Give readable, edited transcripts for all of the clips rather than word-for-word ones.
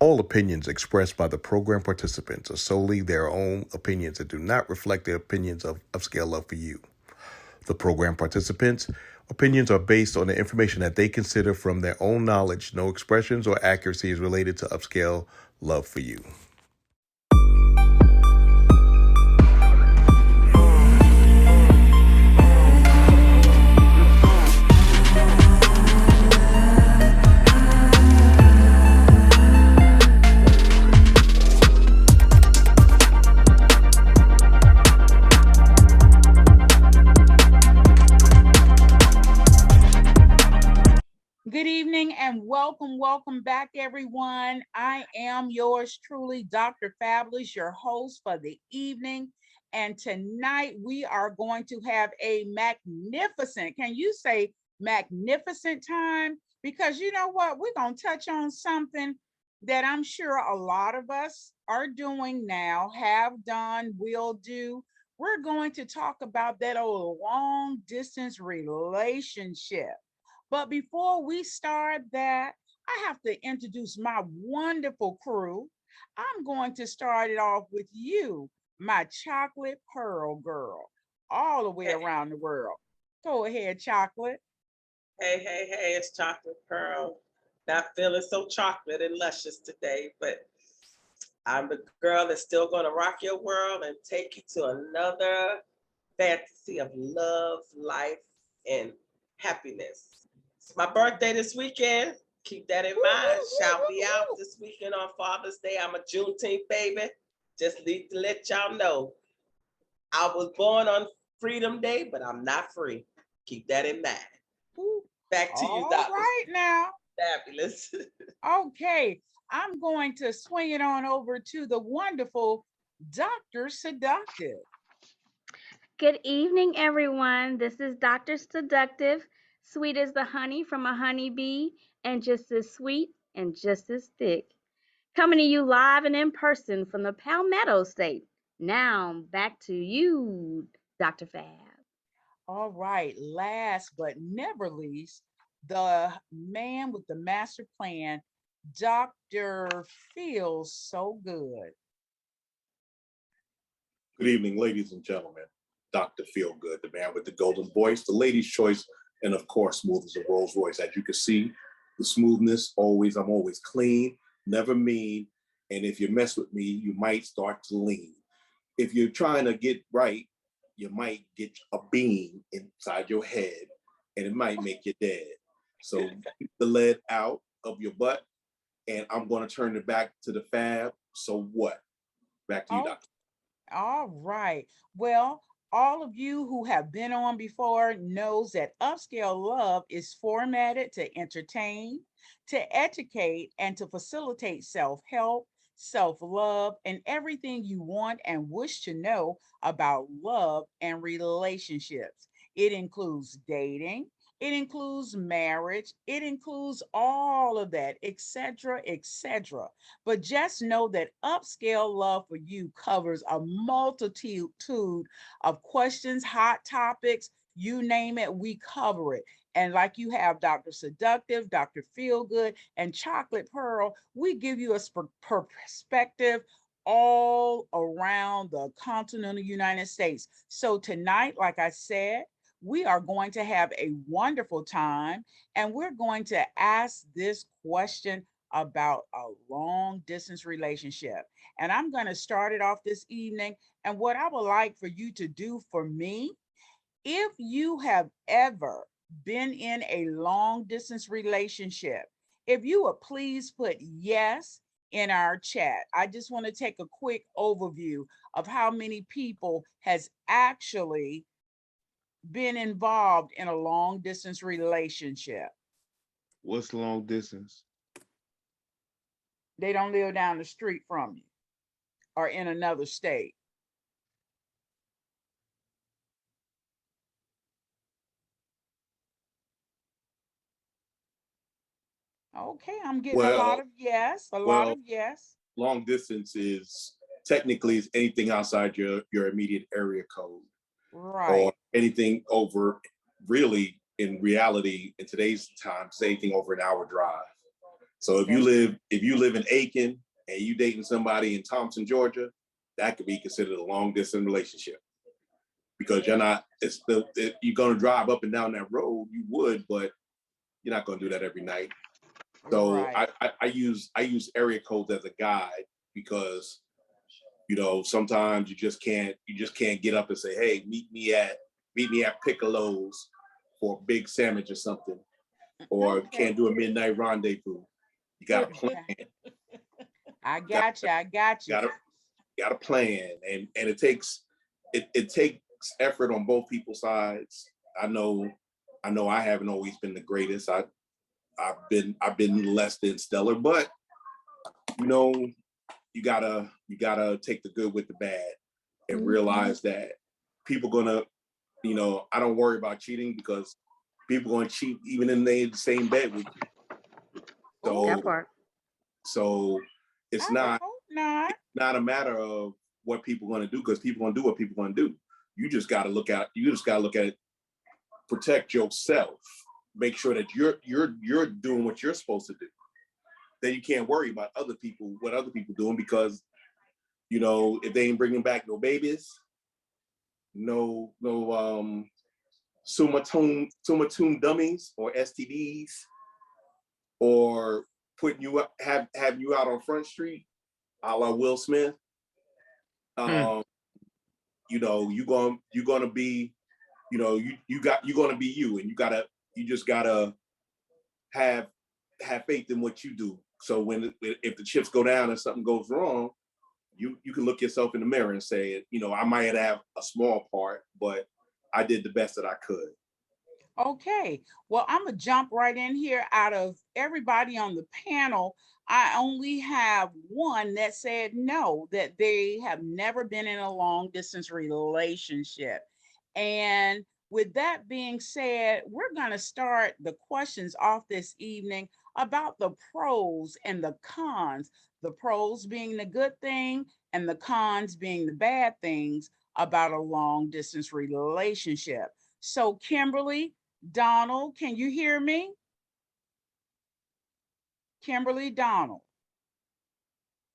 All opinions expressed by the program participants are solely their own opinions and do not reflect the opinions of Upscale Love for You. The program participants' opinions are based on the information that they consider from their own knowledge. No expressions or accuracy is related to Upscale Love for You. Good evening and welcome back, everyone. I am yours truly, Dr. Fabulous, your host for the evening. And tonight we are going to have a magnificent, can you say magnificent time? Because you know what? We're going to touch on something that I'm sure a lot of us are doing now, have done, will do. We're going to talk about that old long distance relationship. But before we start that, I have to introduce my wonderful crew. I'm going to start it off with you, my chocolate pearl girl, all the way around the world. Go ahead, chocolate. Hey, it's Chocolate Pearl. Not feeling so chocolate and luscious today, but I'm the girl that's still going to rock your world and take you to another fantasy of love, life, and happiness. It's my birthday this weekend. Keep that in mind. Shout me out this weekend on Father's Day. I'm a Juneteenth baby. Just need to let y'all know. I was born on Freedom Day, but I'm not free. Keep that in mind. Back to you, Doctor. All right now. Fabulous. Okay, I'm going to swing it on over to the wonderful Dr. Seductive. Good evening, everyone. This is Dr. Seductive, sweet as the honey from a honeybee, and just as sweet and just as thick. Coming to you live and in person from the Palmetto State. Now, back to you, Dr. Fab. All right, last but never least, the man with the master plan, Dr. Feels So Good. Good evening, ladies and gentlemen. Dr. Feelgood, the man with the golden voice, the lady's choice, and of course, smooth as a Rolls Royce. As you can see, the smoothness, I'm always clean, never mean. And if you mess with me, you might start to lean. If you're trying to get right, you might get a beam inside your head and it might make you dead. So keep the lead out of your butt, and I'm going to turn it back to the fab. So what? Back to you, Doctor. All right. Well, all of you who have been on before knows that Upscale Love is formatted to entertain, to educate, and to facilitate self-help, self-love, and everything you want and wish to know about love and relationships. It includes dating, it includes marriage, it includes all of that, etc., etc. But just know that Upscale Love for You covers a multitude of questions, hot topics, you name it, we cover it. And like you have Dr. Seductive, Dr. Feelgood, and Chocolate Pearl, we give you a perspective all around the continental United States. So tonight, like I said, we are going to have a wonderful time, and we're going to ask this question about a long distance relationship. And I'm going to start it off this evening. And what I would like for you to do for me, if you have ever been in a long distance relationship, if you would please put yes in our chat. I just want to take a quick overview of how many people has actually been involved in a long distance relationship. What's long distance? They don't live down the street from you or in another state. Okay, I'm getting a lot of yes, a lot of yes. Long distance is technically anything outside your immediate area code. Right. Or anything over, really, in reality, in today's times, anything over an hour drive. So if you live in Aiken and you dating somebody in Thompson, Georgia, that could be considered a long distance relationship, because you're not. You're gonna drive up and down that road. You would, but you're not gonna do that every night. So Right. I use area codes as a guide, because sometimes you just can't get up and say, hey, meet me at Piccolo's for a big sandwich or something, or Okay. can't do a midnight rendezvous. You got to plan. I got you. Got a plan, and it takes effort on both people's sides. I know I haven't always been the greatest. I've been less than stellar, but you gotta take the good with the bad and realize that people gonna, I don't worry about cheating, because people gonna cheat even in the same bed with you. So That part. so it's I not hope not. a matter of what people gonna do, because people gonna do what people gonna do. You just gotta look at it, protect yourself, make sure that you're doing what you're supposed to do. Then you can't worry about what other people doing, because if they ain't bringing back no babies, no sumatum dummies or STDs, or putting you up, having you out on Front Street, a la Will Smith. You're gonna be, you're gonna be you, and you just gotta have faith in what you do. So if the chips go down and something goes wrong, you can look yourself in the mirror and say, I might have a small part, but I did the best that I could. Okay. Well, I'm going to jump right in here. Out of everybody on the panel, I only have one that said no, that they have never been in a long distance relationship. And with that being said, we're going to start the questions off this evening about the pros and the cons, the pros being the good thing and the cons being the bad things about a long distance relationship. So, Kimberly, Donald, can you hear me? Kimberly, Donald.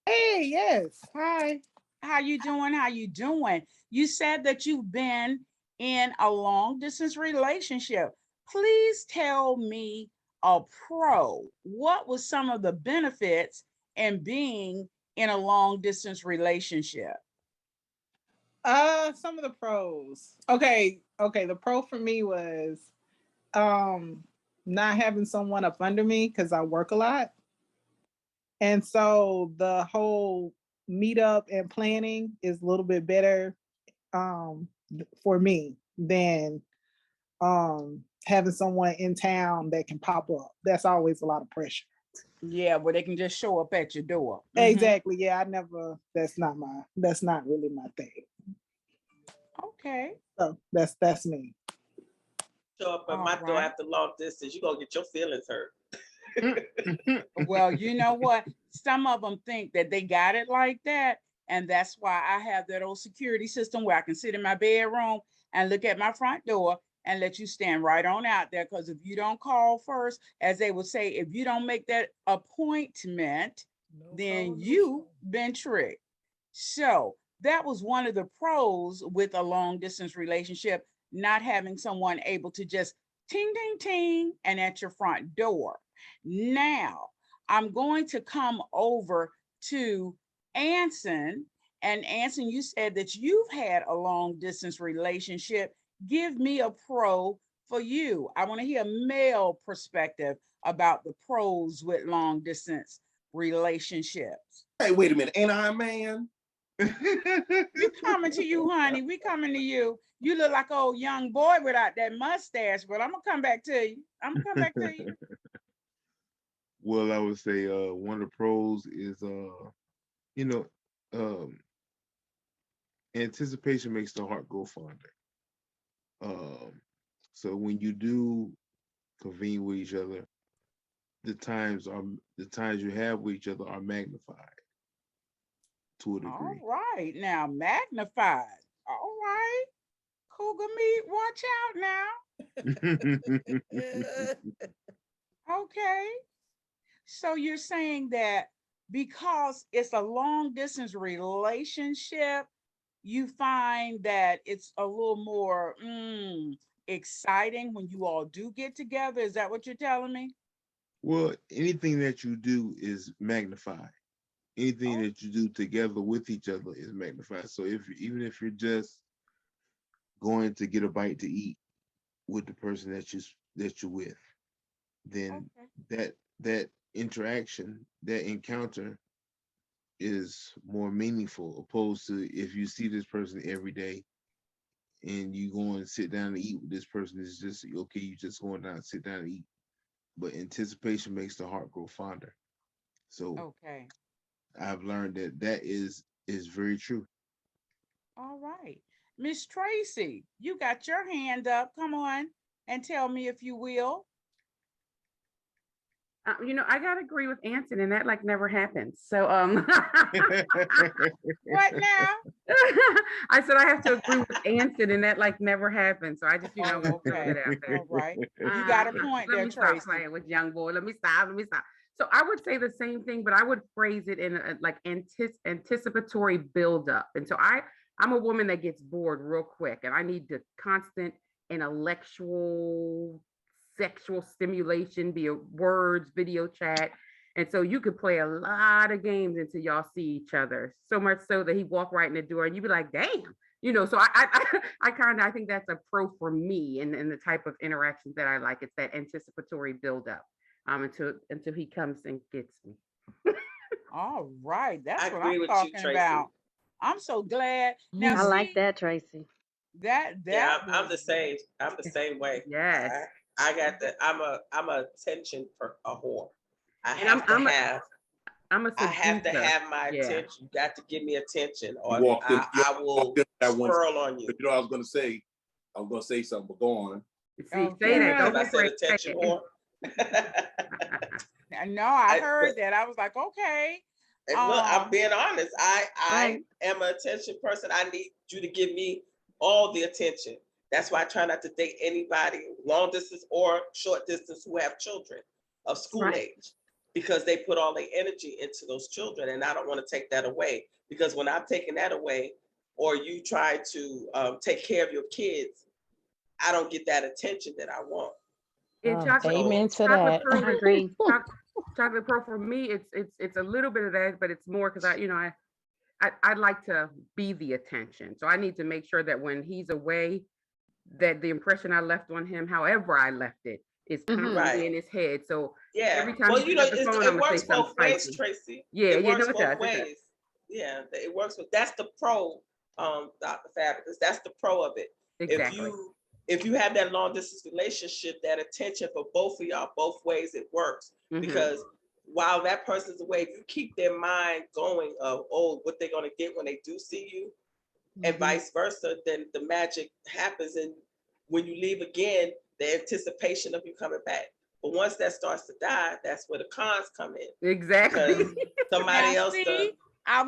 Hey, yes. Hi. How you doing? How you doing? You said that you've been in a long distance relationship. Please tell me a pro. What was some of the benefits in being in a long distance relationship? Some of the pros. Okay. The pro for me was um not having someone up under me because I work a lot. And so the whole meetup and planning is a little bit better for me than having someone in town that can pop up. That's always a lot of pressure. Yeah, where they can just show up at your door. Exactly. Yeah, that's not really my thing. Okay. So that's me. Show up at my door after long distance, you're gonna get your feelings hurt. Well, you know what? Some of them think that they got it like that. And that's why I have that old security system where I can sit in my bedroom and look at my front door and let you stand right on out there. Because if you don't call first, as they would say, if you don't make that appointment, then you've been tricked. So that was one of the pros with a long distance relationship, not having someone able to just ting, ting, ting, and at your front door. Now, I'm going to come over to Anson. And Anson, you said that you've had a long distance relationship. Give me a pro for you. I want to hear a male perspective about the pros with long distance relationships. Hey, wait a minute. Ain't I a man? We coming to you, honey. We coming to you. You look like an old young boy without that mustache, but I'm gonna come back to you. Well, I would say one of the pros is you know, um, anticipation makes the heart go fonder. Um, so when you do convene with each other, the times you have with each other are magnified to a All degree. right, now magnified. All right, cougar meat, watch out now. Okay, So you're saying that because it's a long distance relationship, you find that it's a little more exciting when you all do get together. Is that what you're telling me? Well, anything that you do is magnified. Anything Oh, that you do together with each other is magnified. So even if you're just going to get a bite to eat with the person that you're with, then okay. that interaction, that encounter is more meaningful opposed to if you see this person every day and you go and sit down and eat with this person. It's just okay, you just going down and sit down and eat. But anticipation makes the heart grow fonder. So Okay. I've learned that is very true. All right. Miss Tracy, you got your hand up. Come on and tell me if you will. I gotta agree with Anson, and that like never happens. So What now? I said I have to agree with Anson, and that like never happens. So I just want Oh, to throw that okay. out there. All right. You got a Let, point let there, me stop Tracy. playing with young boy. Let me stop. Let me stop. So I would say the same thing, but I would phrase it in a, like anticipatory buildup. And so I'm a woman that gets bored real quick, and I need the constant intellectual, sexual stimulation via words, video chat. And so you could play a lot of games until y'all see each other. So much so that he walked right in the door, and you'd be like, "Damn." So I think that's a pro for me and the type of interactions that I like. It's that anticipatory buildup until he comes and gets me. All right. I That's what I'm agree with you, talking Tracy. about. I'm so glad. Now, I like see, that, Tracy. Yeah, that I'm was the same. I'm the same way. Yes. I got the. I'm a attention for a whore. I And I'm have to I'm a have. I'm a I have to seducer. have my Yeah. attention. You got to give me attention, You or walked in, I will walked in that one. swirl on you. But I was gonna say something, but go on. See, say that. okay. Don't Because be I said afraid to attention say whore. No, I But heard that. I was like, okay. and look, I'm Um, being honest. I Right. am an attention person. I need you to give me all the attention. That's why I try not to date anybody long distance or short distance who have children of school Right. age, because they put all their energy into those children, and I don't want to take that away. Because when I'm taking that away, or you try to take care of your kids, I don't get that attention that I want. and chocolate So Amen to chocolate that. pearl I agree. chocolate pearl for me it's a little bit of that, but it's more because I'd like to be the attention. So I need to make sure that when he's away, that the impression I left on him, however I left it, is Hmm. right. constantly in his head. So Yeah. every time he Well, pick up the phone, I'm it gonna say works something both ways, spicy. Tracy. Yeah, It yeah, works no, it both does, it does. ways. Yeah, it works with that's the pro, Dr. Fabulous. That's the pro of it. If Exactly. you have that long distance relationship, that attention for both of y'all, both ways it works. Mm-hmm. Because while that person's away, if you keep their mind going of, oh, what they're gonna get when they do see you, and vice versa, then the magic happens. And when you leave again, the anticipation of you coming back. But once that starts to die, that's where the cons come in, because Exactly. now somebody else done. see, I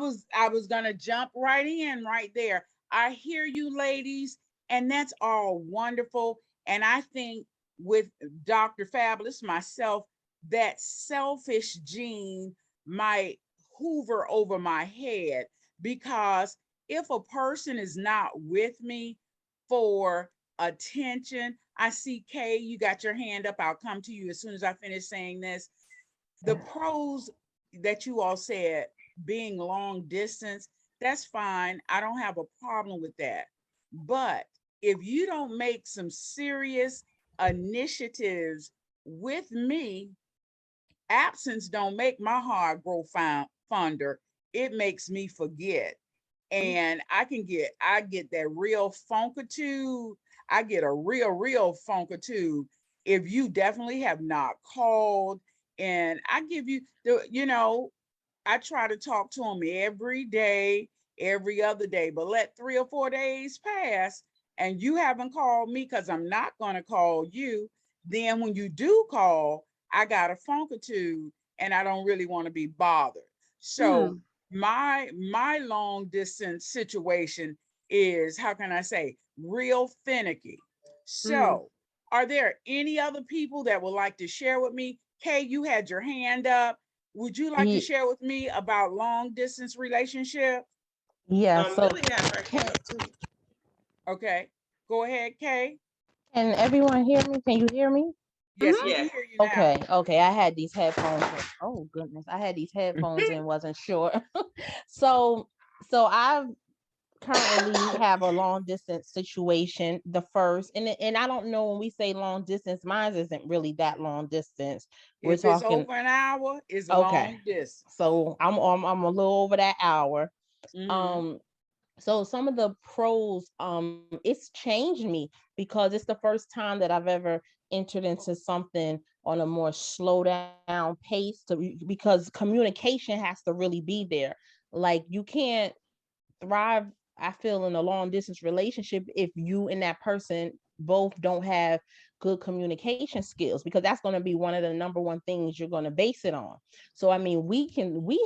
was gonna jump right in right there. I hear you ladies, and that's all wonderful. And I think with Dr. Fabulous, myself, that selfish gene might hoover over my head, because if a person is not with me for attention, I see Kay, you got your hand up. I'll come to you as soon as I finish saying this. The pros that you all said, being long distance, that's fine. I don't have a problem with that. But if you don't make some serious initiatives with me, absence don't make my heart grow fonder. It makes me forget. And I get that real funkitude. I get a real funkitude if you definitely have not called. And I give you I try to talk to them every day, every other day, but let 3 or 4 days pass and you haven't called me, because I'm not going to call you. Then when you do call, I got a funkitude and I don't really want to be bothered. So Hmm. my long distance situation is, how can I say, real finicky. Hmm. So are there any other people that would like to share with me? Kay, you had your hand up. Would you like to Ye- share with me about long distance relationship? Yeah, so Millie had her hand up too. Okay, go ahead, Kay. can everyone hear me? Can you hear me? Yes, we Yeah. can hear you now. Okay. I had these headphones. Oh goodness, I had these headphones and wasn't sure. so, so I currently have a long distance situation. The first, and I don't know when we say long distance, mine isn't really that long distance. We're If it's talking over an hour, it's okay. long distance. So I'm a little over that hour. Mhm. Um, so some of the pros, it's changed me because it's the first time that I've ever entered into something on a more slow down pace because communication has to really be there. Like you can't thrive, I feel, in a long distance relationship if you and that person both don't have good communication skills, because that's going to be one of the number one things you're going to base it on. So I mean, we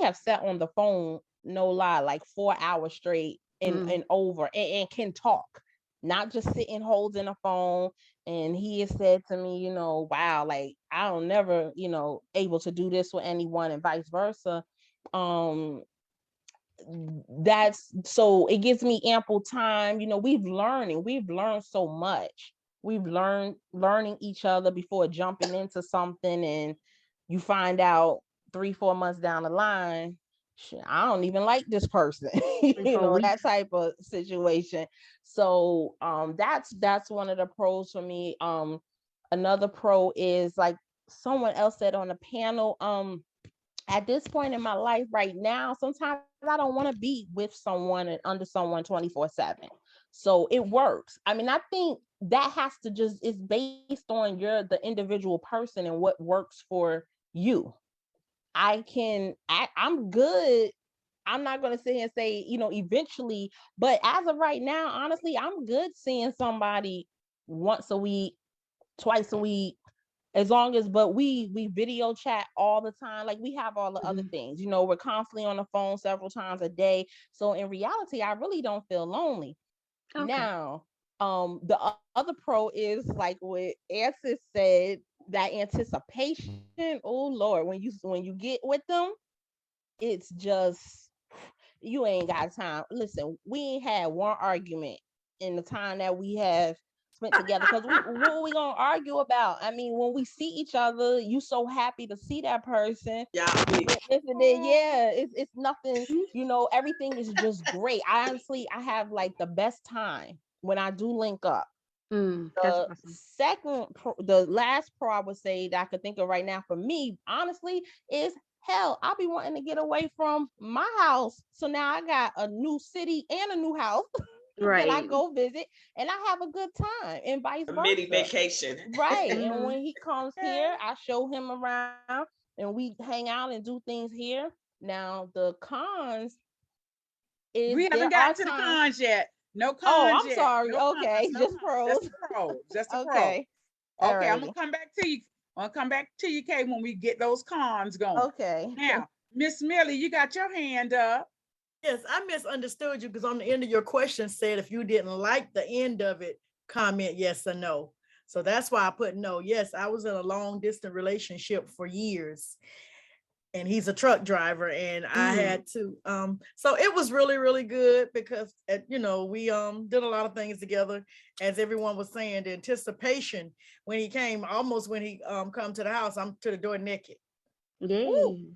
have sat on the phone, no lie, like 4 hours straight and over, and can talk, not just sitting holding a phone. And he has said to me, wow, like I don't never, able to do this with anyone, and vice versa. um that's so it gives me ample time. We've learned so much. We've learning each other before jumping into something, and you find out 3-4 months down the line, I don't even like this person. That type of situation. So that's one of the pros for me. Another pro is, like someone else said on the panel, at this point in my life right now, sometimes I don't want to be with someone and under someone 24/7. So it works. I mean, I think that has to just, it's based on the individual person and what works for you. I'm good. I'm not going to sit here and say, eventually, but as of right now, honestly, I'm good seeing somebody once a week, twice a week, as long as, but we video chat all the time. Like we have all the other things, we're constantly on the phone several times a day. So in reality, I really don't feel lonely. Okay. Now, the other pro is like what Ansys said, that anticipation. Oh Lord, when you get with them, it's just, you ain't got time. Listen, we ain't had one argument in the time that we have spent together, because what are we gonna argue about? I mean, when we see each other, you so happy to see that person. Yeah. Yeah, it's nothing. Everything is just great. I have like the best time when I do link up. That's The awesome. the last pro I would say that I could think of right now for me, honestly, is, hell, I'll be wanting to get away from my house. So now I got a new city and a new house that I Right. go visit, and I have a good time, and vice A mini versa. vacation. Right. And when he comes Okay. here, I show him around and we hang out and do things here. Now, the cons is We there haven't are gotten to the times. cons yet. No Oh, cons I'm yet. sorry. No cons. Okay, No just cons. Just pros. the pros. Just the pros. Okay. Okay, I'm gonna Alrighty. come back to you. I'm gonna come back to you, Kay, when we get those cons going. Okay. Now, Miss Millie, you got your hand up. Yes, I misunderstood you because on the end of your question said if you didn't like the end of it, comment yes or no. So that's why I put no. Yes, I was in a long distance relationship for years, and he's a truck driver, and I had to so it was really, really good because we did a lot of things together. As everyone was saying, the anticipation when he came, almost when he come to the house, I'm to the door naked. Yay.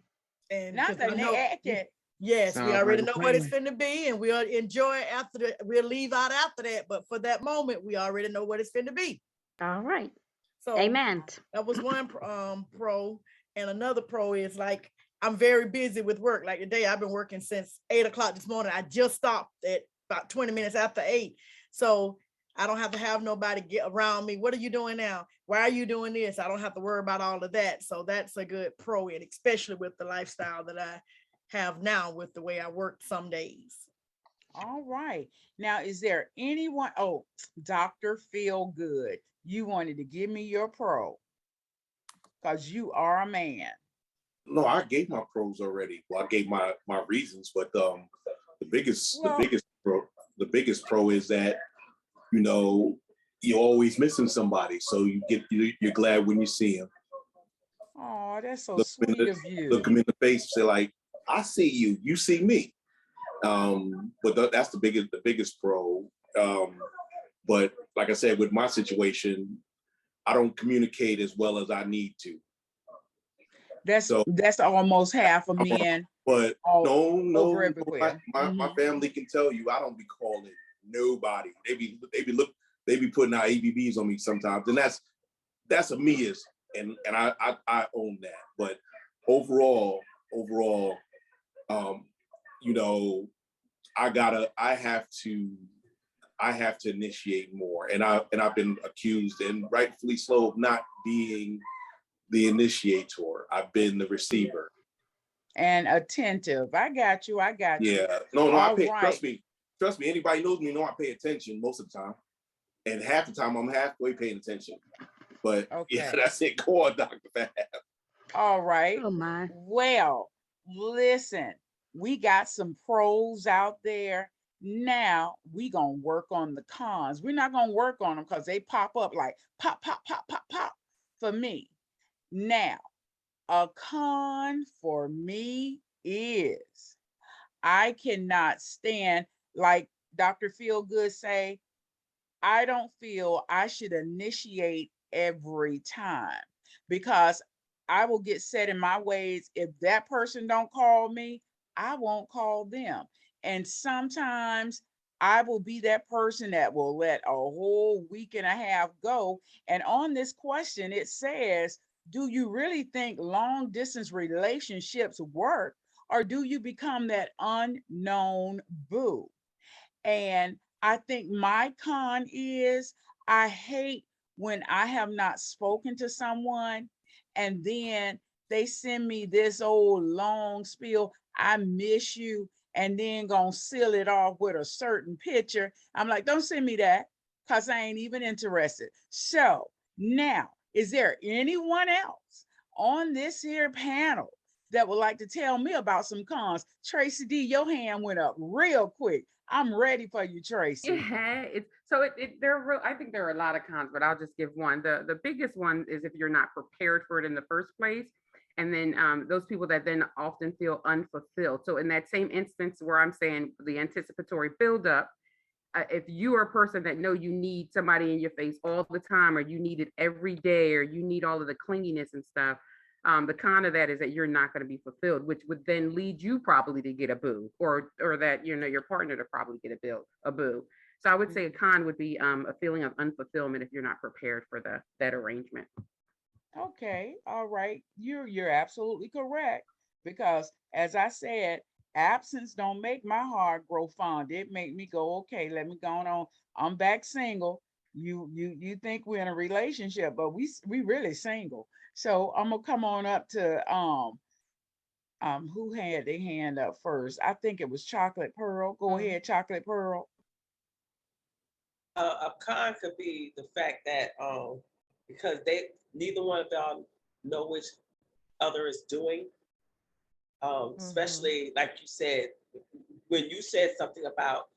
And Not because the I know, naked. yes, we Sounds like already a know what it's plan. finna be, and we'll enjoy it after we'll leave out after that. But for that moment, we already know what it's finna be. All right. So Amen. that was one pro, and another pro is like I'm very busy with work. Like today, I've been working since 8 o'clock this morning. I just stopped at about 20 minutes after 8, so I don't have to have nobody get around me. What are you doing now? Why are you doing this? I don't have to worry about all of that. So that's a good pro, and especially with the lifestyle that I have now with the way I work some days. All right. Now, is there anyone? Oh, Dr. Feel Good. You wanted to give me your pro because you are a man. No, I gave my pros already. Well, I gave my reasons, but the biggest Well, the biggest pro is that you know you're always missing somebody, so you're glad when you see him. Oh, that's so Look 'em in sweet the, of you. look 'em in the face, say like, I see you, you see me. But that's the biggest pro. But like I said, with my situation, I don't communicate as well as I need to. So, That's almost half of men but all no, over no, everywhere. my family can tell you I don't be calling nobody. They be putting out ABBs on me sometimes, and that's a me is, and I own that. But overall, you know, I have to initiate more, and I've been accused, and rightfully so, of not being the initiator. I've been the receiver. And attentive. I got you. I got you. Yeah, no, I All pay. right. Trust me. Anybody knows me know I pay attention most of the time, and half the time I'm halfway paying attention. But yeah, Okay. that's it. Go on, Dr. Fab. All right. Oh my. Well, listen, we got some pros out there. Now we gonna work on the cons. We're not gonna work on them because they pop up like pop, pop, pop, pop, pop for me. Now, a con for me is I cannot stand, like Dr. Feelgood say, I don't feel I should initiate every time because I will get set in my ways. If that person don't call me, I won't call them. And sometimes I will be that person that will let a whole week and a half go. And on this question, it says, do you really think long distance relationships work, or do you become that unknown boo? And I think my con is I hate when I have not spoken to someone and then they send me this old long spiel, I miss you, and then gonna seal it off with a certain picture. I'm like, don't send me that because I ain't even interested. So now, is there anyone else on this here panel that would like to tell me about some cons? Tracy D, your hand went up real quick. I'm ready for you, Tracy. Yeah, it's so there are I think there are a lot of cons, but I'll just give one. The biggest one is if you're not prepared for it in the first place. And then those people that then often feel unfulfilled. So in that same instance where I'm saying the anticipatory buildup, if you are a person that know you need somebody in your face all the time, or you need it every day, or you need all of the clinginess and stuff, the con of that is that you're not going to be fulfilled, which would then lead you probably to get a boo, or that your partner to probably get a boo. So I would say a con would be a feeling of unfulfillment if you're not prepared for that arrangement. Okay, all right. You're absolutely correct because as I said, absence don't make my heart grow fond. It make me go, okay, let me go on. I'm back single. You think we're in a relationship, but we really single. So I'm gonna come on up to who had their hand up first? I think it was Chocolate Pearl. Go ahead, Chocolate Pearl. A con could be the fact that because neither one of y'all know which other is doing. Especially like you said, when you said something about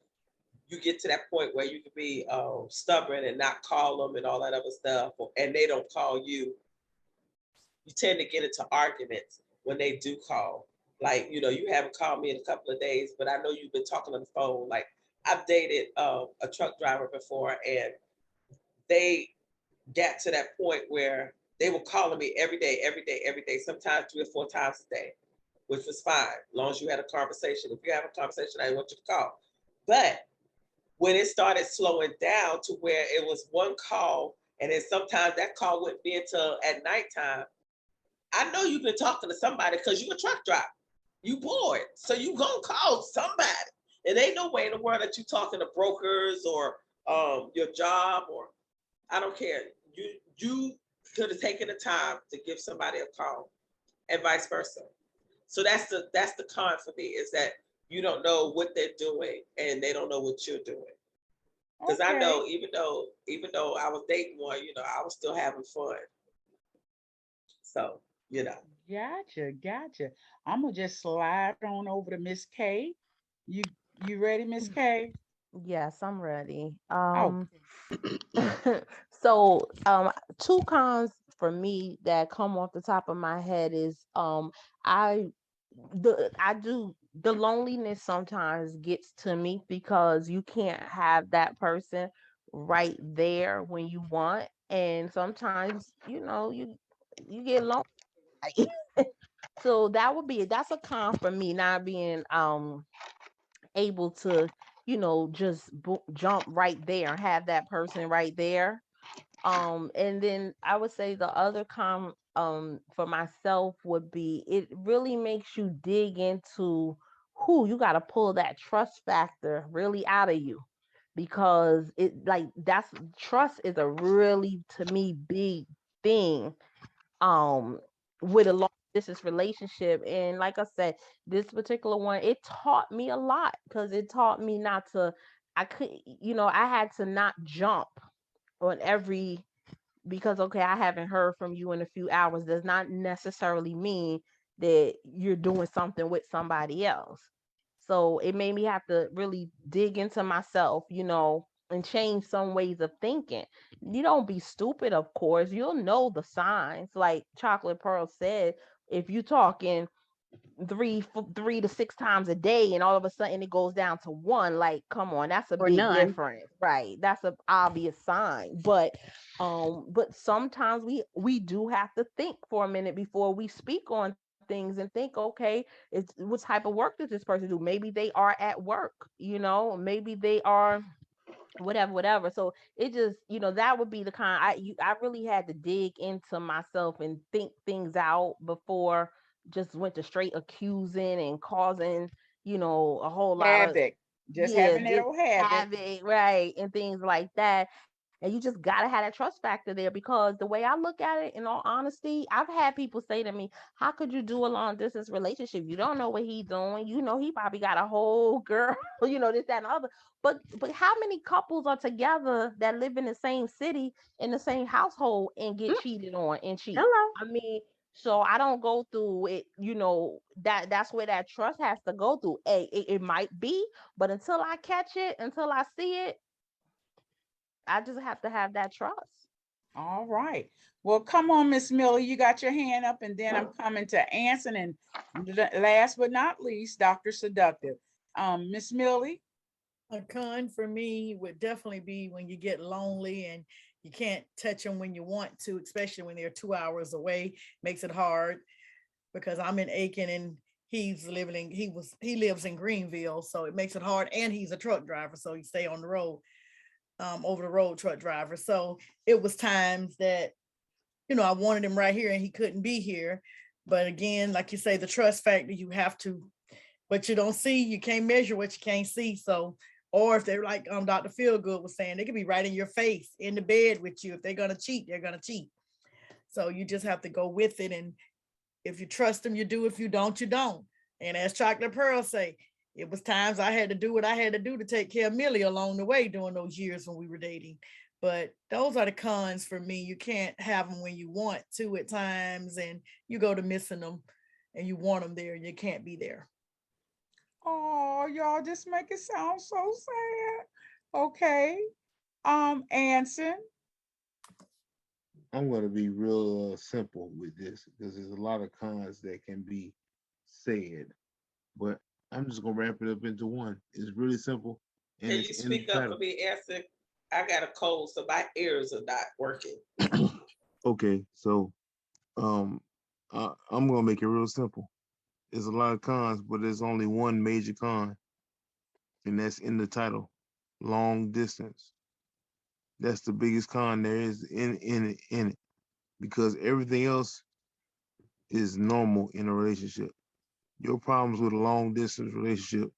you get to that point where you can be stubborn and not call them and all that other stuff, and they don't call you, you tend to get into arguments when they do call. Like, you haven't called me in a couple of days, but I know you've been talking on the phone. Like, I've dated a truck driver before, and they got to that point where they were calling me every day, every day, every day, sometimes 3 or 4 times a day, which was fine, as long as you had a conversation. If you have a conversation, I didn't want you to call. But when it started slowing down to where it was one call, and then sometimes that call wouldn't be until at nighttime, I know you've been talking to somebody because you're a truck driver. You bored. So you gonna call somebody. And ain't no way in the world that you talking to brokers or your job, or I don't care. You could have taken the time to give somebody a call and vice versa. So that's the con for me, is that you don't know what they're doing and they don't know what you're doing. Because I know even though I was dating one, I was still having fun. So, Gotcha. I'm gonna just slide on over to Miss K. You ready, Miss K? Yes, I'm ready. Oh, So two cons for me that come off the top of my head is I I do the loneliness sometimes gets to me because you can't have that person right there when you want, and sometimes you get lonely. So that's a con for me, not being able to just jump right there and have that person right there. And then I would say the other for myself would be, it really makes you dig into who you got to pull that trust factor really out of you, because it like that's trust is a really, to me, big thing with a long distance relationship. And like I said, this particular one, it taught me a lot, because it taught me not to, I could, I had to not jump on every, because okay, I haven't heard from you in a few hours does not necessarily mean that you're doing something with somebody else. So it made me have to really dig into myself, and change some ways of thinking. You don't be stupid, of course. You'll know the signs. Like Chocolate Pearl said, if you talking three to six times a day and all of a sudden it goes down to one, like, come on, that's a Or big none. difference, right? That's an obvious sign. But sometimes we do have to think for a minute before we speak on things and think, okay, what type of work does this person do? Maybe they are at work, maybe they are whatever. So it just, that would be the kind, I really had to dig into myself and think things out before just went to straight accusing and causing, a whole lot of, Havoc. Just yeah, having that old havoc. have it right, and things like that. And you just gotta have that trust factor there, because the way I look at it, in all honesty, I've had people say to me, how could you do a long distance relationship? You don't know what he's doing. He probably got a whole girl, this, that, and the other. But how many couples are together that live in the same city, in the same household, and get cheated on and cheat? Hello. I mean, so I don't go through it, that's where that trust has to go through. It might be, but until I catch it, until I see it, I just have to have that trust. All right. Well, come on, Miss Miller. You got your hand up, and then I'm coming to Anson, and last but not least, Dr. Seductive. Miss Millie. A con for me would definitely be when you get lonely and you can't touch them when you want to, especially when they're 2 hours away. Makes it hard because I'm in Aiken and he lives in Greenville, so it makes it hard. And he's a truck driver, so he stay on the road, over the road truck driver. So it was times that I wanted him right here and he couldn't be here. But again, like you say, the trust factor, you have to, what you don't see, you can't measure what you can't see. So, or if they're like Dr. Feelgood was saying, they could be right in your face, in the bed with you. If they're gonna cheat, they're gonna cheat. So you just have to go with it. And if you trust them, you do. If you don't, you don't. And as Chocolate Pearl say, it was times I had to do what I had to do to take care of Millie along the way during those years when we were dating. But those are the cons for me. You can't have them when you want to at times, and you go to missing them and you want them there and you can't be there. Oh, y'all just make it sound so sad. Okay. Anson. I'm going to be real simple with this because there's a lot of cons that can be said, but I'm just going to wrap it up into one. It's really simple, and Can you it's in the speak up for title. me, Anson? I got a cold, so my ears are not working. Okay, so I'm going to make it real simple. There's a lot of cons, but there's only one major con, and that's in the title: long distance. That's the biggest con there is in it, because everything else is normal in a relationship. Your problems with a long distance relationship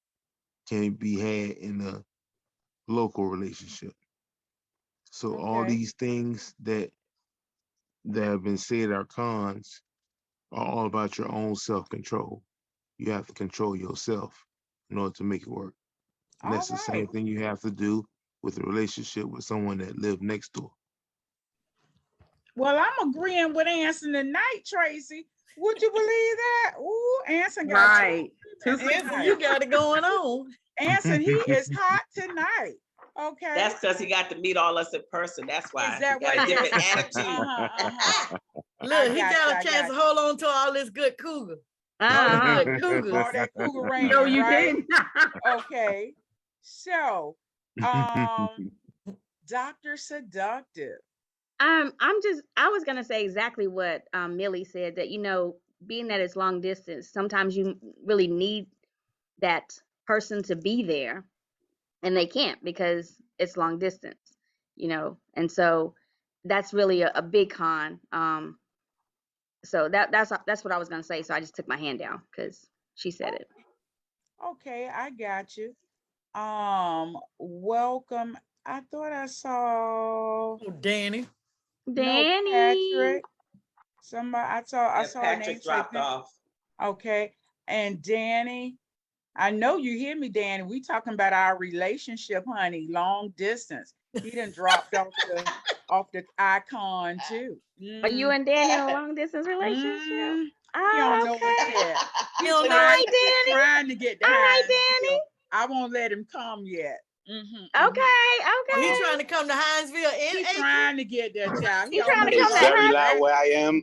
can be had in a local relationship. So all Okay. these things that have been said are cons are all about your own self control. You have to control yourself in order to make it work. And All that's the right. same thing you have to do with a relationship with someone that live next door. Well, I'm agreeing with Anson tonight, Tracy. Would you believe that? Ooh, Anson got Right. two Anson, tonight. you got it going on. Anson, he is hot tonight. Okay. That's because he got to meet all us in person. That's Is why he that got what a it is? different attitude. Uh-huh. Look, he got got you. a I chance got to you. hold on to all this good cougar. All the Uh-huh. good cougars. All that cougar No, raining, you right? didn't. Okay. So, um, Dr. Seductive. I was gonna say exactly what Millie said, that being that it's long distance, sometimes you really need that person to be there, and they can't because it's long distance, and so that's really a big con. So that's what I was gonna say. So I just took my hand down because she said it. Okay, I got you. Welcome. I thought I saw Oh, Danny. no Danny. Patrick. Somebody I Yeah, saw a name Patrick say dropped off. okay. And Danny, I know you hear me, Danny. We talking about our relationship, honey, long distance. He done dropped off the icon too. Are you and Danny in a long distance relationship? He don't Oh, know it okay. yet. You He's don't know All trying, right, it. he's Danny. trying to get to All right, Hinesville. I won't let him come yet. Danny. Okay, Oh, he okay. trying to come to Hinesville and He's Aiken? trying to get there, child. He You trying to almost come It's to very already loud there. where I am.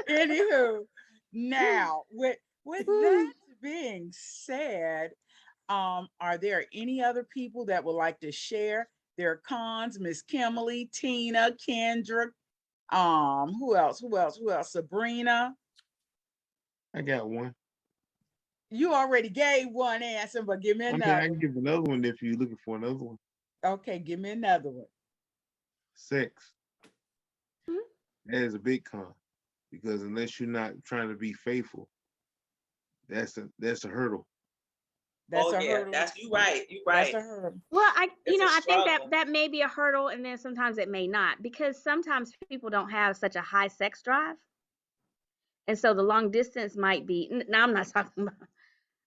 Anywho, now with that being said, are there any other people that would like to share their cons? Miss Kimberly, Tina, Kendra, who else? Sabrina. I got one. You already gave one answer, but give me I another. can give another one if you're looking for another one. Okay, give me another one. Sex. That is a big con because unless you're not trying to be faithful, that's a hurdle. That's Oh a yeah, hurdle. that's you right. You That's right. a hurdle. Well, I It's a I think that struggle. that may be a hurdle, and then sometimes it may not, because sometimes people don't have such a high sex drive, and so the long distance might be. Now I'm not talking about.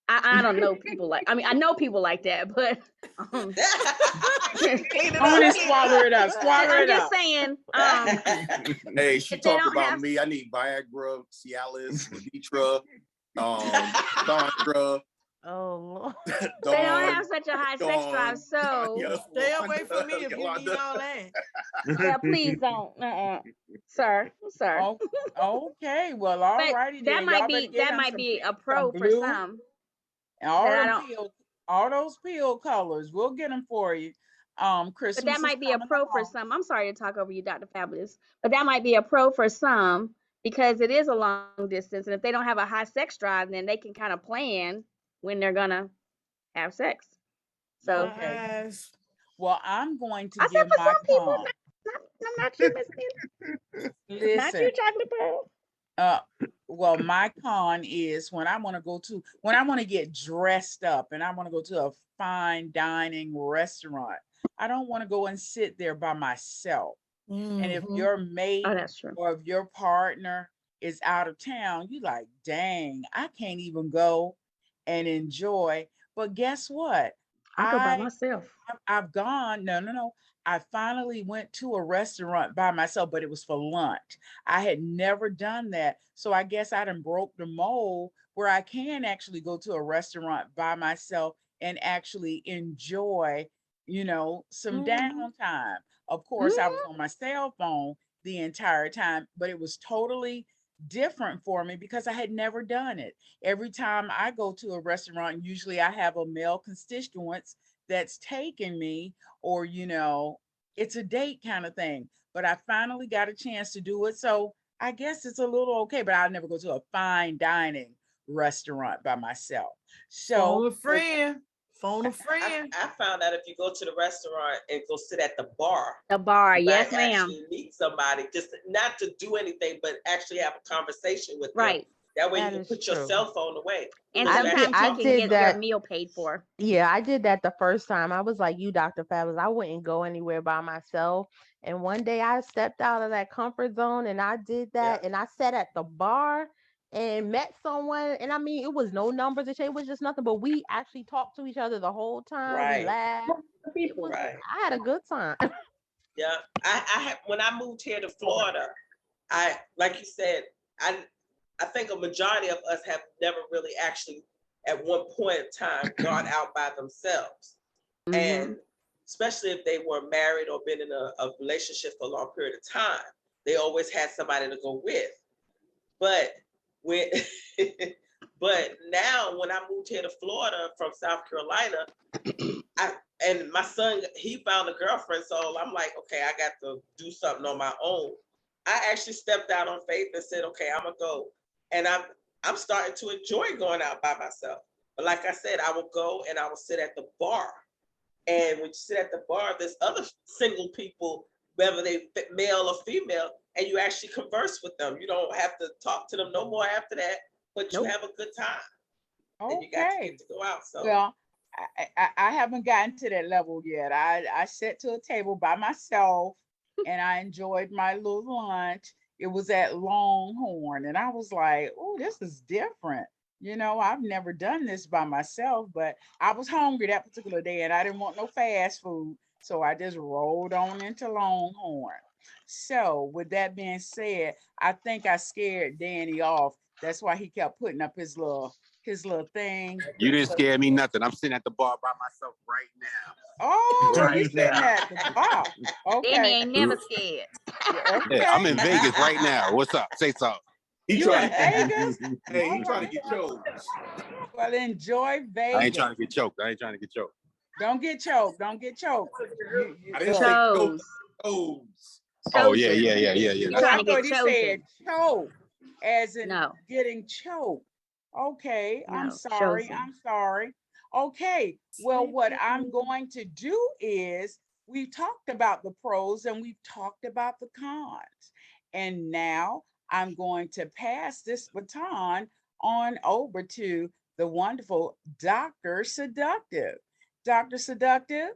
I don't know people like. I mean, I know people like that, but Clean it Only up. swallow it up. Swallow I'm it just up. saying. Hey, she If they talk don't about have, me. I need Viagra, Cialis, Levitra, Sandra, Oh, they don't Dawn, have such a high sex drive, Dawn, so Stay away from me if you need Yolanda. all that. yeah, please don't, sir. Oh, okay. Well, all But righty then. Y'all better get that him might be a some pro for blue some and all that I them don't. all those pill colors. We'll get them for you. But that Christmas is might be a coming pro for along. some. I'm sorry to talk over you, Dr. Fabulous, but that might be a pro for some because it is a long distance, and if they don't have a high sex drive, then they can kind of plan when they're gonna have sex. So Okay. Lies. Well, I'm going to I said give for my some people, con. not you, Miss Miller, not you, Listen, Chocolate Pearl. uh, well, my con is when I want to get dressed up and I want to go to a fine dining restaurant. I don't want to go and sit there by myself. And if Mhm. your Oh, mate that's true. or if your partner is out of town, you like, dang, I can't even go and enjoy. But guess what? I go by I myself. I've gone, no. I finally went to a restaurant by myself, but it was for lunch. I had never done that. So I guess I done broke the mold where I can actually go to a restaurant by myself and actually enjoy, some Mhm. downtime. Of course, I was Mhm. on my cell phone the entire time, but it was totally different for me because I had never done it. Every time I go to a restaurant, usually I have a male constituents that's taken me, or it's a date kind of thing, but I finally got a chance to do it, so I guess it's a little okay. But I'll never go to a fine dining restaurant by myself. So Phone a friend. Phone a I, friend. I found out if you go to the restaurant and go sit at the bar, A bar, you might yes, ma'am. actually meet somebody, just not to do anything, but actually have a conversation with them. Right. That way you that can is put your true. cell phone away. And Because you actually sometimes I you can talking to did get your somebody. that. meal paid for. Yeah, I did that the first time. I was like you, Dr. Fabulous. I wouldn't go anywhere by myself. And one day I stepped out of that comfort zone and I did Yeah, that. And I sat at the bar and met someone. And I mean, it was no numbers and shit. It was just nothing. But we actually talked to each other the whole time. We right, laughed. It was, right. I had a good time. Yeah. I had when I moved here to Florida, I like you said, I think a majority of us have never really actually at one point in time gone out by themselves. Mm-hmm. And especially if they were married or been in a relationship for a long period of time. They always had somebody to go with. But when but now when I moved here to Florida from South Carolina, and my son, he found a girlfriend, so I'm like, okay, I got to do something on my own. I actually stepped out on faith and said, okay, I'm gonna go, and I'm starting to enjoy going out by myself. But like I said, I will go and I will sit at the bar, and when you sit at the bar, there's other single people, whether they male or female, and you actually converse with them. You don't have to talk to them no more after that, but you have a good time. And you got to Okay. get to go out. So Well, I haven't gotten to that level yet. I sat to a table by myself and I enjoyed my little lunch. It was at Longhorn, and I was like, oh, this is different. You know, I've never done this by myself, but I was hungry that particular day and I didn't want no fast food. So I just rolled on into Longhorn. So, with that being said, I think I scared Danny off. That's why he kept putting up his little thing. You didn't scare me nothing. I'm sitting at the bar by myself right now. Oh, Right he's sitting now. at the bar. Danny Okay. ain't never scared. Yeah, Yeah, I'm in okay. Vegas right now. What's up? Say something. He You in trying. Vegas? Hey, All he trying to right. get chose. Well, enjoy I ain't Vegas. trying to get choked. I ain't trying to get choked. Don't get choked. Don't get choked. I didn't Look. say Chose. chose. Oh yeah, Chosen. yeah. You Oh, That's I trying to something. thought get he said chosen. choke, as in No, getting choked. Okay, I'm no, sorry. chosen. I'm sorry. Okay, well, what I'm going to do is we've talked about the pros and we've talked about the cons. And now I'm going to pass this baton on over to the wonderful Dr. Seductive. Dr. Seductive.